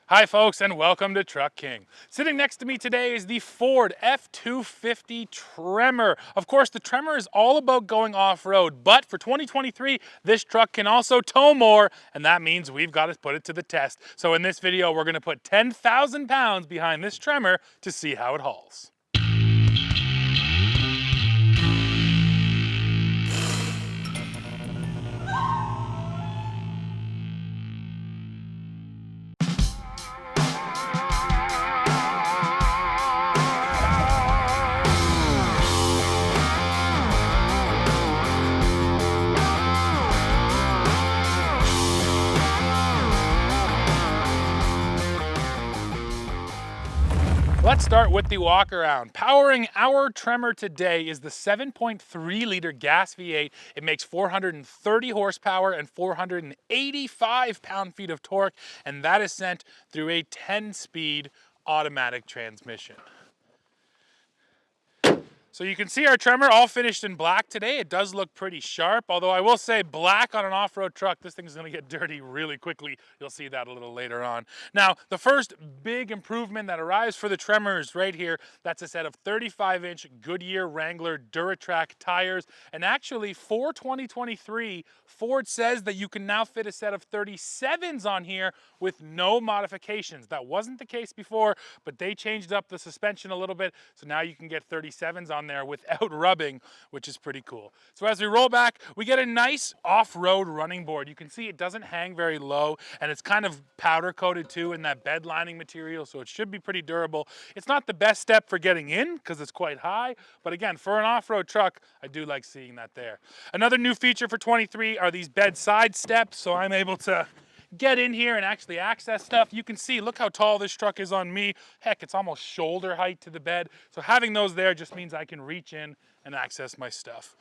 Hi folks and welcome to Truck King. Sitting next to me today is the Ford F-250 Tremor. Of course, the Tremor is all about going off-road, but for 2023, this truck can also tow more, and that means we've got to put it to the test. So in this video, we're going to put 10,000 pounds behind this Tremor to see how it hauls. Let's start with the Walkaround. Powering our Tremor today is the 7.3 liter gas V8. It makes 430 horsepower and 485 pound-feet of torque, and that is sent through a 10-speed automatic transmission. So you can see our Tremor all finished in black today. It does look pretty sharp, although I will say black on an off-road truck, this thing's gonna get dirty really quickly. You'll see that a little later on. Now, the first big improvement that arrives for the Tremor is right here. That's a set of 35-inch Goodyear Wrangler Duratrack tires. And actually, for 2023, Ford says that you can now fit a set of 37s on here with no modifications. That wasn't the case before, but they changed up the suspension a little bit, so now you can get 37s on there without rubbing, which is pretty cool. So as we roll back, we get a nice off-road running board. You can see it doesn't hang very low, and it's kind of powder coated too in that bed lining material, so it should be pretty durable. It's not the best step for getting in because it's quite high, but again, for an off-road truck, I do like seeing that there. Another new feature for 23 are these bedside steps, so I'm able to get in here and actually access stuff. You can see, look how tall this truck is on me. Heck, it's almost shoulder height to the bed. So having those there just means I can reach in and access my stuff.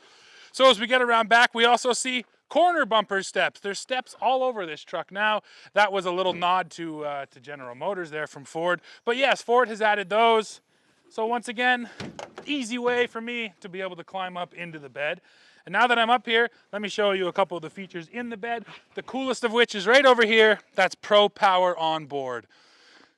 So as we get around back, we also see corner bumper steps. There's steps all over this truck now. That was a little nod to General Motors there from Ford. But yes, Ford has added those. So once again, easy way for me to be able to climb up into the bed. And now that I'm up here, let me show you a couple of the features in the bed. The coolest of which is right over here. That's Pro Power on board.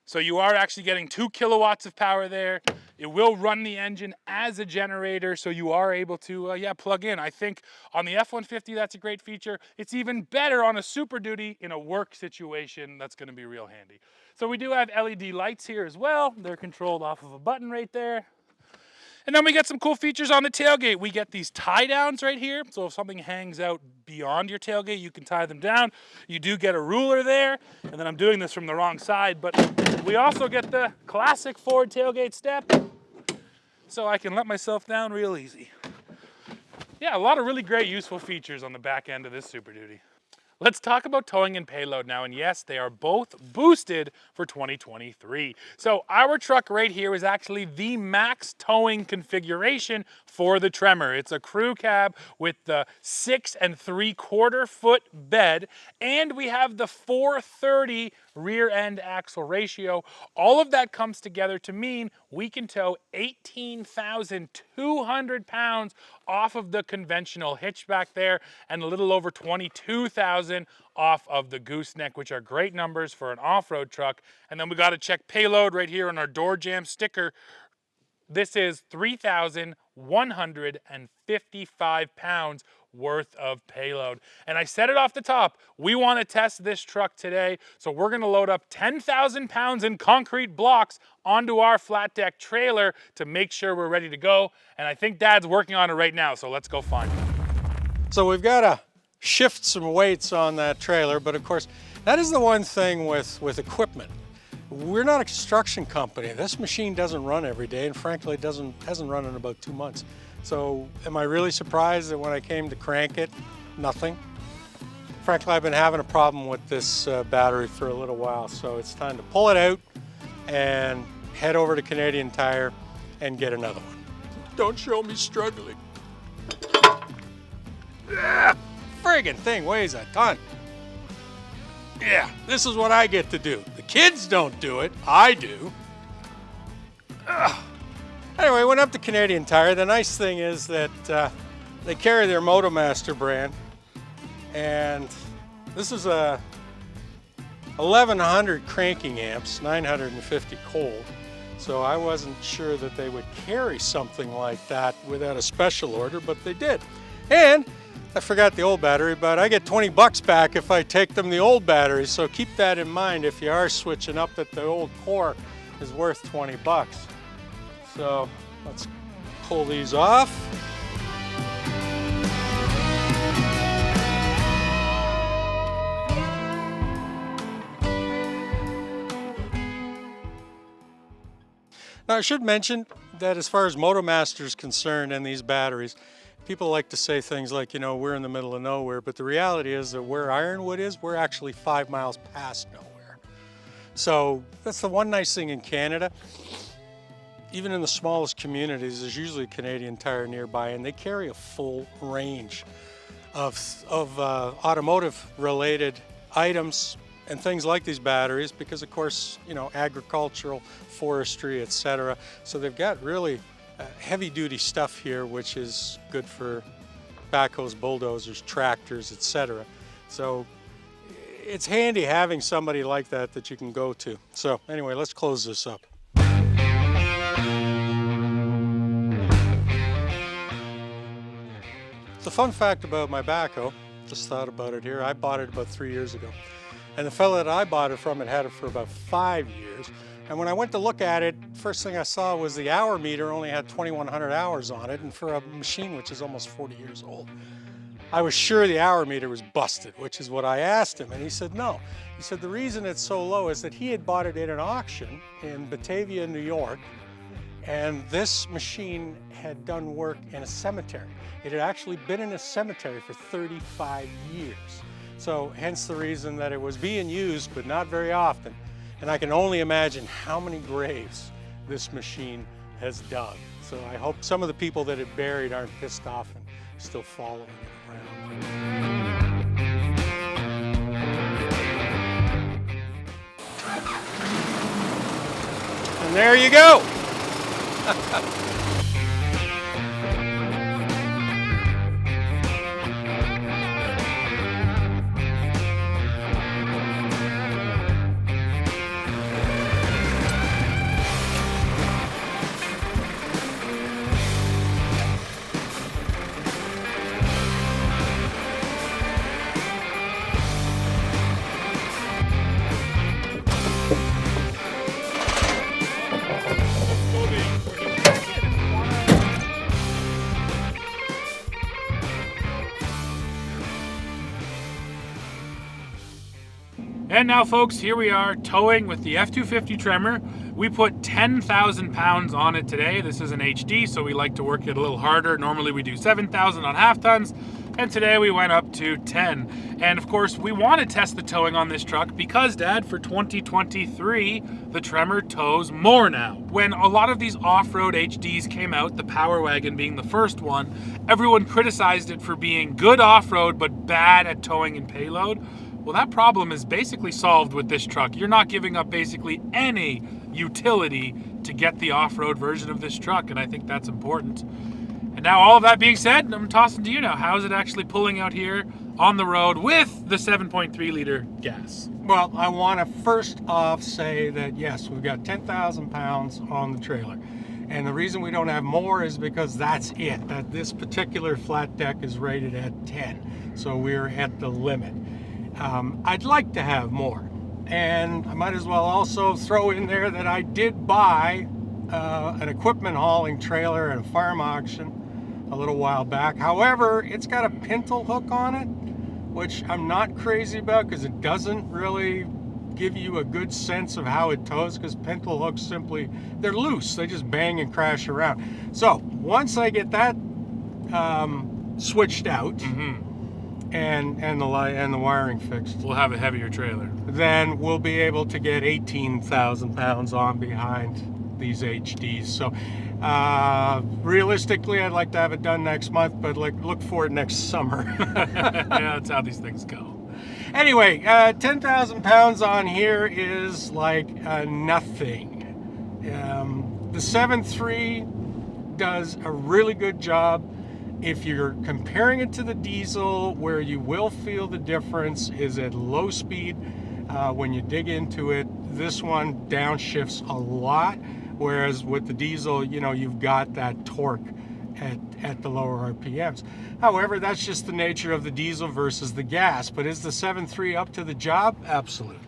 So you are actually getting 2 kilowatts of power there. It will run the engine as a generator, so you are able to plug in. I think on the F-150, that's a great feature. It's even better on a Super Duty in a work situation. That's gonna be real handy. So we do have LED lights here as well. They're controlled off of a button right there. And then we get some cool features on the tailgate. We get these tie downs right here. So if something hangs out beyond your tailgate, you can tie them down. You do get a ruler there. And then I'm doing this from the wrong side, but we also get the classic Ford tailgate step. So I can let myself down real easy. Yeah, a lot of really great useful features on the back end of this Super Duty. Let's talk about towing and payload now, and yes, they are both boosted for 2023. So our truck right here is actually the max towing configuration for the Tremor. It's a crew cab with the 6 3/4 foot bed, and we have the 430 rear end axle ratio. All of that comes together to mean we can tow 18,200 pounds off of the conventional hitchback there, and a little over 22,000 off of the gooseneck, which are great numbers for an off-road truck. And then we got to check payload right here on our door jam sticker. This is 3,155 pounds worth of payload. And I said it off the top, we want to test this truck today. So we're going to load up 10,000 pounds in concrete blocks onto our flat deck trailer to make sure we're ready to go. And I think Dad's working on it right now, so let's go find him. So we've got to shift some weights on that trailer, but of course, that is the one thing with equipment. We're not a construction company. This machine doesn't run every day, and frankly, it hasn't run in about 2 months. So am I really surprised that when I came to crank it, nothing? Frankly, I've been having a problem with this battery for a little while, so it's time to pull it out and head over to Canadian Tire and get another one. Don't show me struggling. Friggin' thing weighs a ton. Yeah, this is what I get to do. The kids don't do it, I do. Ugh. Anyway, went up to Canadian Tire. The nice thing is that they carry their Motomaster brand, and this is a 1,100 cranking amps, 950 cold. So I wasn't sure that they would carry something like that without a special order, but they did. And I forgot the old battery, but I get 20 bucks back if I take them the old battery. So keep that in mind if you are switching up, that the old core is worth 20 bucks. So let's pull these off. Now I should mention that as far as MotoMaster is concerned and these batteries, people like to say things like, you know, we're in the middle of nowhere, but the reality is that where Ironwood is, we're actually 5 miles past nowhere. So that's the one nice thing in Canada. Even in the smallest communities, there's usually a Canadian Tire nearby, and they carry a full range of automotive related items and things like these batteries, because of course, you know, agricultural, forestry, etc. So they've got really heavy duty stuff here, which is good for backhoes, bulldozers, tractors, etc. So it's handy having somebody like that that you can go to. So anyway, let's close this up. The fun fact about my backhoe, just thought about it here, I bought it about 3 years ago. And the fellow that I bought it from had it for about 5 years. And when I went to look at it, first thing I saw was the hour meter only had 2,100 hours on it, and for a machine which is almost 40 years old. I was sure the hour meter was busted, which is what I asked him, and he said no. He said the reason it's so low is that he had bought it in an auction in Batavia, New York, and this machine had done work in a cemetery. It had actually been in a cemetery for 35 years. So hence the reason that it was being used, but not very often. And I can only imagine how many graves this machine has dug. So I hope some of the people that it buried aren't pissed off and still following it around. And there you go. And now folks, here we are towing with the F-250 Tremor. We put 10,000 pounds on it today. This is an HD, so we like to work it a little harder. Normally we do 7,000 on half tons, and today we went up to 10. And of course, we want to test the towing on this truck because, Dad, for 2023, the Tremor tows more now. When a lot of these off-road HDs came out, the Power Wagon being the first one, everyone criticized it for being good off-road but bad at towing and payload. Well, that problem is basically solved with this truck. You're not giving up basically any utility to get the off-road version of this truck, and I think that's important. And now, all of that being said, I'm tossing to you now. How is it actually pulling out here on the road with the 7.3 liter gas? Well, I want to first off say that yes, we've got 10,000 pounds on the trailer. And the reason we don't have more is because that's it. That this particular flat deck is rated at 10. So we're at the limit. I'd like to have more, and I might as well also throw in there that I did buy an equipment hauling trailer at a farm auction a little while back. However, it's got a pintle hook on it, which I'm not crazy about because it doesn't really give you a good sense of how it tows, because pintle hooks simply, they're loose, they just bang and crash around. So once I get that switched out, and the wiring fixed, We'll have a heavier trailer. then we'll be able to get 18,000 pounds on behind these HDs. So realistically, I'd like to have it done next month, but look for it next summer. Yeah, that's how these things go. Anyway, 10,000 pounds on here is like nothing. The 7.3 does a really good job. If you're comparing it to the diesel, where you will feel the difference is at low speed. When you dig into it, this one downshifts a lot, whereas with the diesel, you know, you've got that torque at the lower RPMs. However, that's just the nature of the diesel versus the gas. But is the 7.3 up to the job? Absolutely.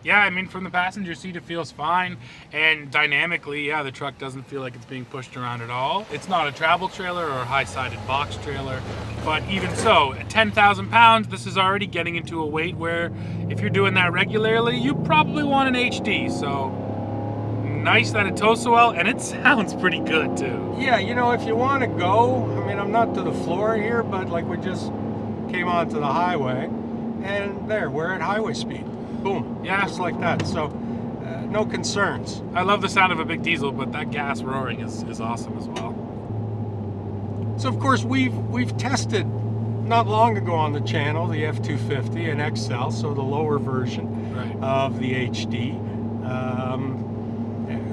Yeah, I mean, from the passenger seat, it feels fine. And dynamically, yeah, the truck doesn't feel like it's being pushed around at all. It's not a travel trailer or a high-sided box trailer. But even so, at 10,000 pounds, this is already getting into a weight where if you're doing that regularly, you probably want an HD. So nice that it tows so well, and it sounds pretty good, too. Yeah, you know, if you want to go, I mean, I'm not to the floor here, but like we just came onto the highway, and there, we're at highway speed. Boom. Yeah. Just like that. So no concerns. I love the sound of a big diesel, but that gas roaring is awesome as well. So of course we've tested not long ago on the channel the F-250 and XL, so the lower version of the HD.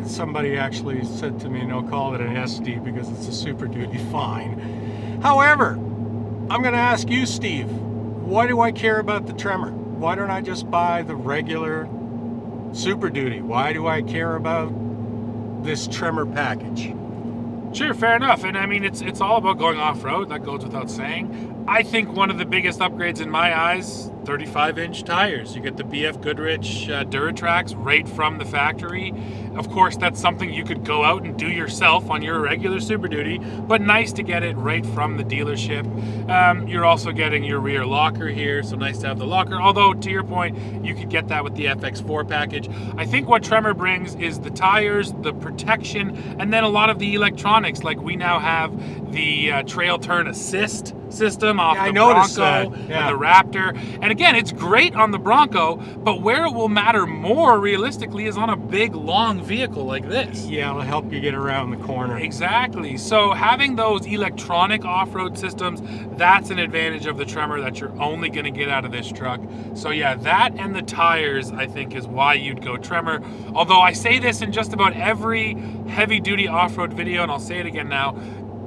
Somebody actually said to me, no, call it an SD because it's a Super Duty fine. However, I'm going to ask you, Steve, why do I care about the Tremor? Why don't I just buy the regular Super Duty? Why do I care about this Tremor package? Sure, fair enough. And I mean, it's all about going off-road. That goes without saying. I think one of the biggest upgrades in my eyes, 35-inch tires. You get the BF Goodrich Duratrax right from the factory. Of course, that's something you could go out and do yourself on your regular Super Duty, but nice to get it right from the dealership. You're also getting your rear locker here, so nice to have the locker. Although, to your point, you could get that with the FX4 package. I think what Tremor brings is the tires, the protection, and then a lot of the electronics. Like we now have the trail turn assist system off the Bronco and the Raptor. And again, it's great on the Bronco, but where it will matter more realistically is on a big, long vehicle like this. Yeah, it'll help you get around the corner. Exactly. So having those electronic off-road systems, that's an advantage of the Tremor that you're only going to get out of this truck. So yeah, that and the tires, I think, is why you'd go Tremor. Although I say this in just about every heavy-duty off-road video, and I'll say it again now,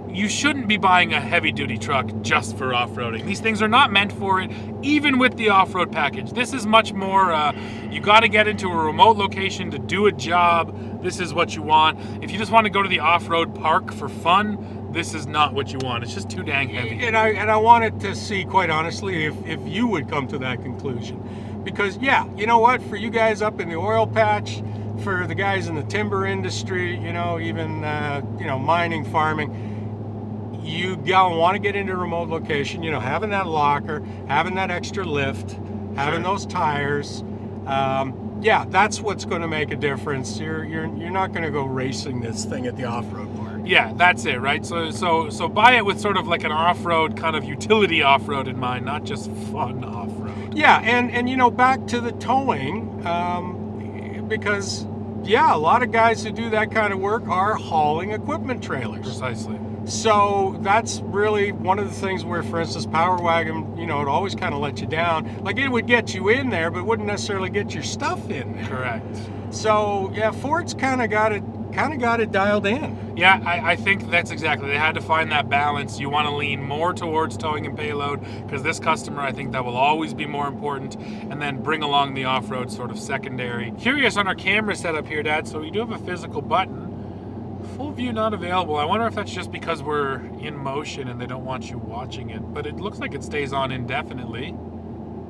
you shouldn't be buying a heavy-duty truck just for off-roading. These things are not meant for it, even with the off-road package. This is much more, you got to get into a remote location to do a job. This is what you want. If you just want to go to the off-road park for fun, this is not what you want. It's just too dang heavy. And I wanted to see, quite honestly, if you would come to that conclusion. Because, yeah, you know what? For you guys up in the oil patch, for the guys in the timber industry, you know, even, mining, farming, you want to get into a remote location, you know, having that locker, having that extra lift, having those tires. Yeah, that's what's going to make a difference. You're not going to go racing this thing at the off-road park. Yeah, that's it, right? So buy it with sort of like an off-road kind of utility off-road in mind, not just fun off-road. Yeah, and you know, back to the towing, because yeah, a lot of guys who do that kind of work are hauling equipment trailers. Precisely. So that's really one of the things where, for instance, Power Wagon, you know, it always kind of let you down. Like it would get you in there, but wouldn't necessarily get your stuff in there. Correct. So yeah, Ford's kind of got it dialed in. Yeah, I think that's exactly. They had to find that balance. You want to lean more towards towing and payload because this customer, I think that will always be more important, and then bring along the off-road sort of secondary. Curious on our camera setup here, Dad. So we do have a physical button. Full view not available. I wonder if that's just because we're in motion and they don't want you watching it, but it looks like it stays on indefinitely.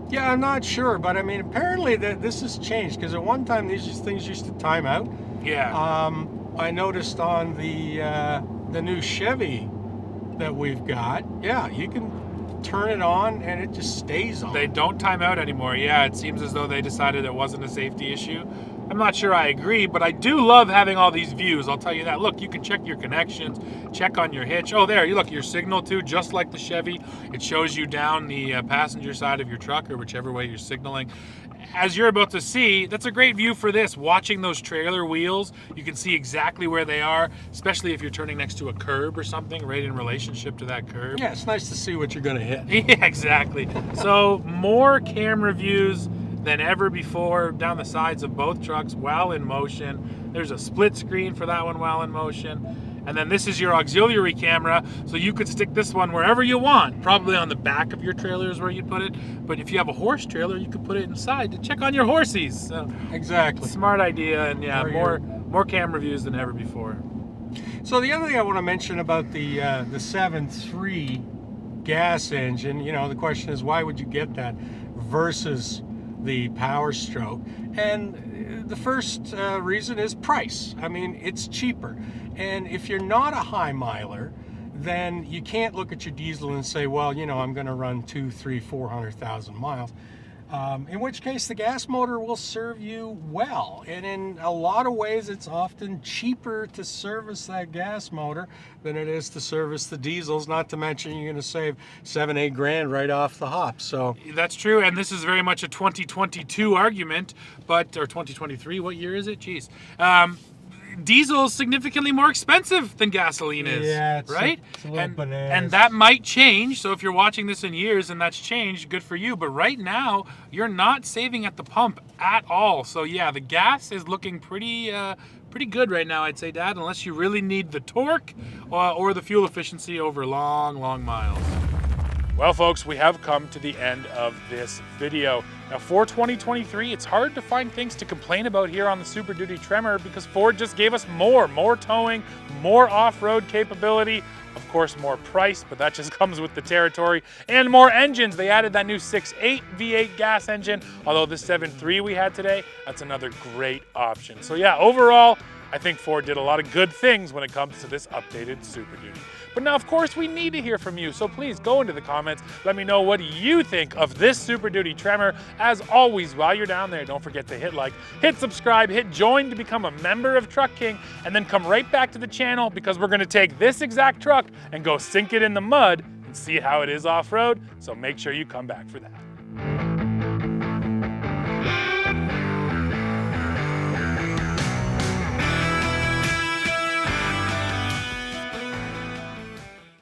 Yeah, I'm not sure, but I mean, apparently this has changed because at one time these things used to time out. Yeah. I noticed on the new Chevy that we've got, yeah, you can turn it on and it just stays on. They don't time out anymore. Yeah, it seems as though they decided it wasn't a safety issue. I'm not sure I agree, but I do love having all these views. I'll tell you that. Look, you can check your connections, check on your hitch. Oh, there, you look, your signal too, just like the Chevy. It shows you down the passenger side of your truck or whichever way you're signaling. As you're about to see, that's a great view for this. Watching those trailer wheels, you can see exactly where they are, especially if you're turning next to a curb or something, right in relationship to that curb. Yeah, it's nice to see what you're going to hit. Yeah, exactly. So more camera views than ever before down the sides of both trucks while in motion. There's a split screen for that one while in motion. And then this is your auxiliary camera, so you could stick this one wherever you want. Probably on the back of your trailer is where you'd put it. But if you have a horse trailer, you could put it inside to check on your horsies. So, exactly. smart idea, and yeah, more camera views than ever before. So the other thing I want to mention about the 7.3 gas engine, you know, the question is why would you get that versus the Power Stroke? And the first reason is price. I mean, it's cheaper. And if you're not a high miler, then you can't look at your diesel and say, well, you know, I'm going to run 200,000, 300,000, 400,000 miles. In which case the gas motor will serve you well. And in a lot of ways, it's often cheaper to service that gas motor than it is to service the diesels, not to mention you're going to save 7-8 grand right off the hop. So that's true, and this is very much a 2022 argument, or 2023, what year is it? Jeez. Diesel is significantly more expensive than gasoline is, right? It's a little bananas. And that might change. So if you're watching this in years and that's changed, good for you. But right now, you're not saving at the pump at all. So yeah, the gas is looking pretty good right now, I'd say, Dad, unless you really need the torque or the fuel efficiency over long, long miles. Well, folks, we have come to the end of this video. Now, for 2023, it's hard to find things to complain about here on the Super Duty Tremor because Ford just gave us more towing, more off-road capability, of course, more price, but that just comes with the territory, and more engines. They added that new 6.8 V8 gas engine, although the 7.3 we had today, that's another great option. So yeah, overall, I think Ford did a lot of good things when it comes to this updated Super Duty. But now, of course, we need to hear from you, so please go into the comments. Let me know what you think of this Super Duty Tremor. As always, while you're down there, don't forget to hit like, hit subscribe, hit join to become a member of Truck King, and then come right back to the channel because we're going to take this exact truck and go sink it in the mud and see how it is off-road, so make sure you come back for that.